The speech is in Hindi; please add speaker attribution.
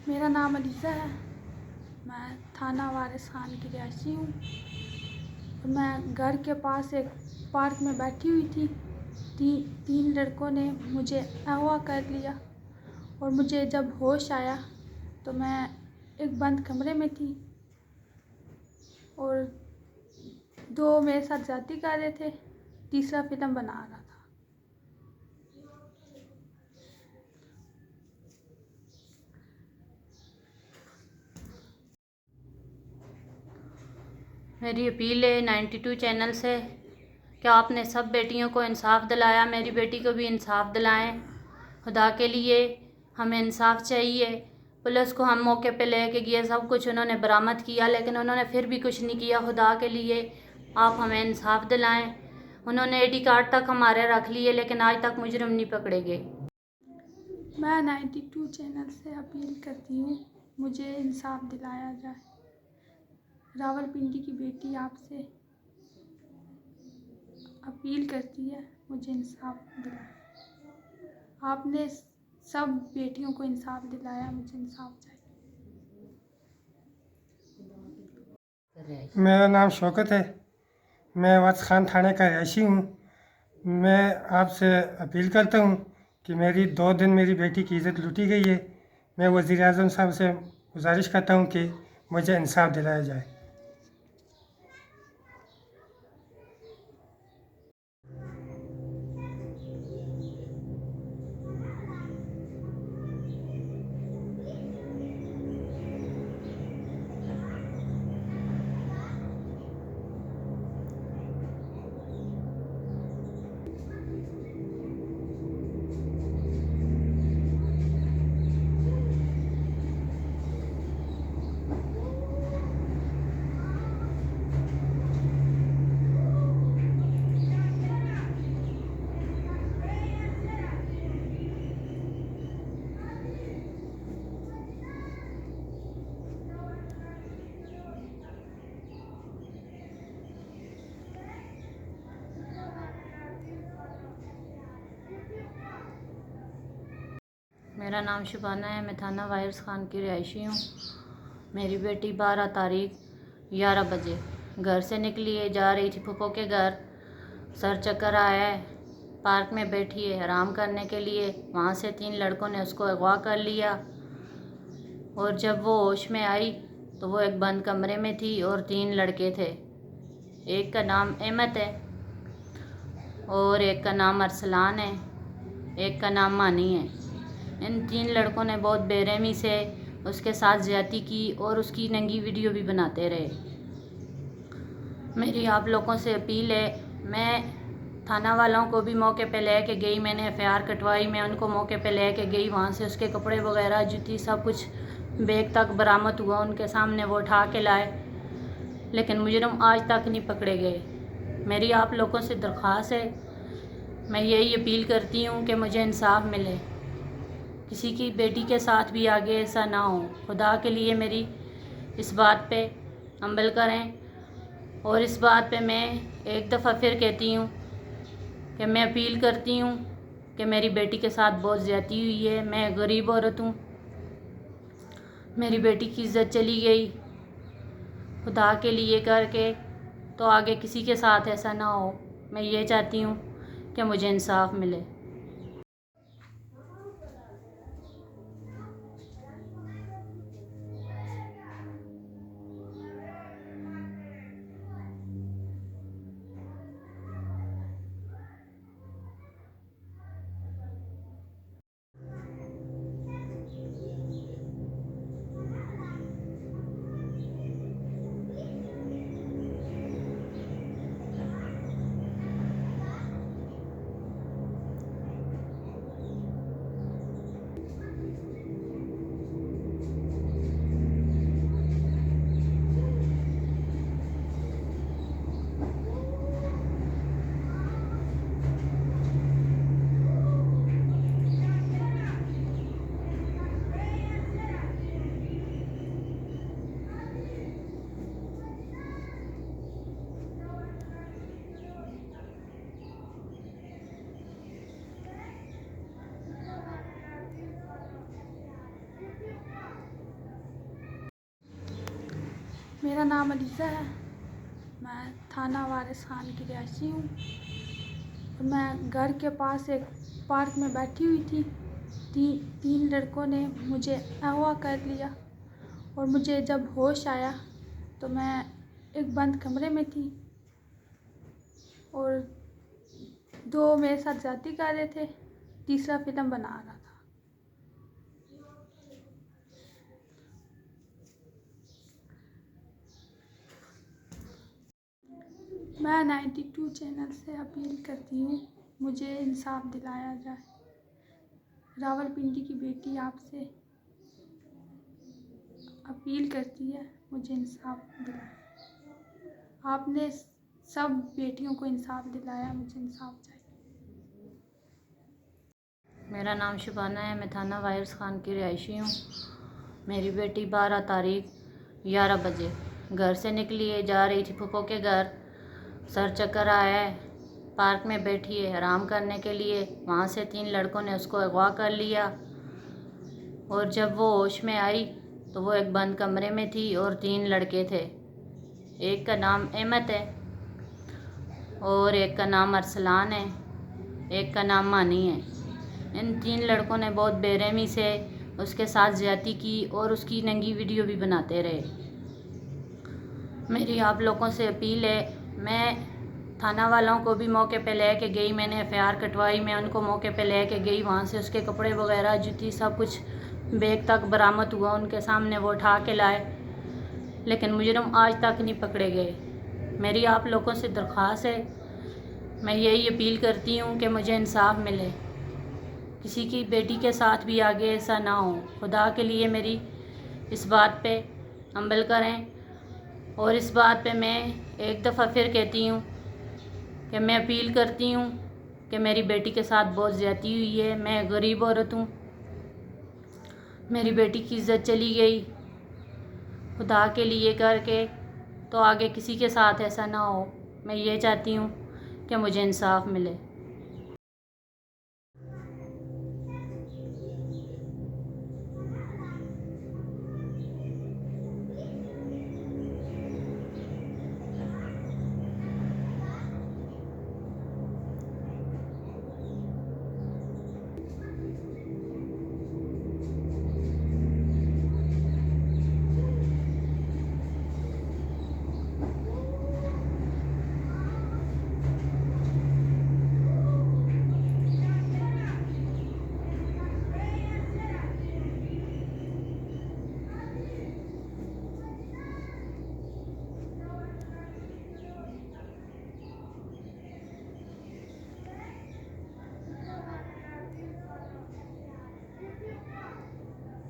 Speaker 1: मेरा नाम अलीज़ा है। मैं थाना वारिस खान की रहायशी हूँ। मैं घर के पास एक पार्क में बैठी हुई थी। तीन लड़कों ने मुझे अगवा कर लिया और मुझे जब होश आया तो मैं एक बंद कमरे में थी और दो मेरे साथ ज़्यादती कर रहे थे, तीसरा फिल्म बना रहा था।
Speaker 2: मेरी अपील है 92 चैनल से कि आपने सब बेटियों को इंसाफ दिलाया, मेरी बेटी को भी इंसाफ दिलाएं। खुदा के लिए हमें इंसाफ चाहिए। पुलिस को हम मौके पे लेके गए, सब कुछ उन्होंने बरामद किया, लेकिन उन्होंने फिर भी कुछ नहीं किया। खुदा के लिए आप हमें इंसाफ दिलाएं। उन्होंने आईडी कार्ड तक हमारे रख लिए, लेकिन आज तक मुजरिम नहीं पकड़े गए।
Speaker 1: मैं 92 चैनल से अपील करती हूँ, मुझे इंसाफ दिलाया जाए। रावलपिंडी की बेटी आपसे अपील करती है, मुझे इंसाफ दिलाएं। आपने सब बेटियों को इंसाफ दिलाया, मुझे इंसाफ चाहिए।
Speaker 3: मेरा नाम शौकत है। मैं वारिस खान थाने का रहायशी हूँ। मैं आपसे अपील करता हूँ कि मेरी 2 दिन मेरी बेटी की इज़्ज़त लूटी गई है। मैं वज़ीर आज़म साहब से गुजारिश करता हूँ कि मुझे इंसाफ दिलाया जाए।
Speaker 2: मेरा नाम शुबाना है। मैं थाना वारिस खान की रहायशी हूँ। मेरी बेटी 12 तारीख 11 बजे घर से निकली है, जा रही थी फूफो के घर। सर चक्कर आया है, पार्क में बैठी है आराम करने के लिए। वहाँ से 3 लड़कों ने उसको अगवा कर लिया और जब वो होश में आई तो वो एक बंद कमरे में थी और 3 लड़के थे। एक का नाम अहमद है और एक का नाम अरसलान है, एक का नाम मानी है। इन 3 लड़कों ने बहुत बेरहमी से उसके साथ ज़्यादती की और उसकी नंगी वीडियो भी बनाते रहे। मेरी आप लोगों से अपील है, मैं थाना वालों को भी मौके पे लेके गई, मैंने एफआईआर कटवाई, मैं उनको मौके पे लेके गई। वहाँ से उसके कपड़े वगैरह, जूती, सब कुछ बैग तक बरामद हुआ उनके सामने, वो उठा के लाए, लेकिन मुजरिम आज तक नहीं पकड़े गए। मेरी आप लोगों से दरख्वास्त है, मैं यही अपील करती हूँ कि मुझे इंसाफ मिले, किसी की बेटी के साथ भी आगे ऐसा ना हो। खुदा के लिए मेरी इस बात पे अमल करें। और इस बात पे मैं एक दफ़ा फिर कहती हूँ कि मैं अपील करती हूँ कि मेरी बेटी के साथ बहुत ज़्यादती हुई है। मैं गरीब औरत हूँ, मेरी बेटी की इज़्ज़त चली गई। खुदा के लिए करके तो आगे किसी के साथ ऐसा ना हो। मैं ये चाहती हूँ कि मुझे इंसाफ मिले।
Speaker 1: मेरा नाम अलीज़ा है। मैं थाना वारिस खान की रहशी हूँ। और मैं घर के पास एक पार्क में बैठी हुई थी। तीन लड़कों ने मुझे अगवा कर लिया और मुझे जब होश आया तो मैं एक बंद कमरे में थी और दो मेरे साथ ज़्यादती कर रहे थे, तीसरा फिल्म बना रहा था। मैं 92 चैनल से अपील करती हूँ, मुझे इंसाफ दिलाया जाए। रावलपिंडी की बेटी आपसे अपील करती है, मुझे इंसाफ दिलाए। आपने सब बेटियों को इंसाफ दिलाया, मुझे इंसाफ चाहिए।
Speaker 2: मेरा नाम शुबाना है। मैं थाना वारिस खान की रिहायशी हूँ। मेरी बेटी 12 तारीख 11 बजे घर से निकली है, जा रही थी फूफो के घर। सर चक्कर आया है, पार्क में बैठी है आराम करने के लिए। वहाँ से 3 लड़कों ने उसको अगवा कर लिया और जब वो होश में आई तो वो एक बंद कमरे में थी और 3 लड़के थे। एक का नाम अहमद है और एक का नाम अरसलान है, एक का नाम मानी है। इन 3 लड़कों ने बहुत बेरहमी से उसके साथ ज़्यादती की और उसकी नंगी वीडियो भी बनाते रहे। मेरी आप लोगों से अपील है, मैं थाना वालों को भी मौके पे लेके गई, मैंने FIR कटवाई, मैं उनको मौके पे लेके गई। वहाँ से उसके कपड़े वगैरह, जूती, सब कुछ बैग तक बरामद हुआ उनके सामने, वो उठा के लाए, लेकिन मुजरिम आज तक नहीं पकड़े गए। मेरी आप लोगों से दरख्वास्त है, मैं यही अपील करती हूँ कि मुझे इंसाफ मिले, किसी की बेटी के साथ भी आगे ऐसा ना हो। खुदा के लिए मेरी इस बात पे अमल करें। और इस बात पे मैं एक दफ़ा फिर कहती हूँ कि मैं अपील करती हूँ कि मेरी बेटी के साथ बहुत ज़्यादती हुई है। मैं गरीब औरत हूँ, मेरी बेटी की इज़्ज़त चली गई। खुदा के लिए करके तो आगे किसी के साथ ऐसा ना हो। मैं ये चाहती हूँ कि मुझे इंसाफ मिले।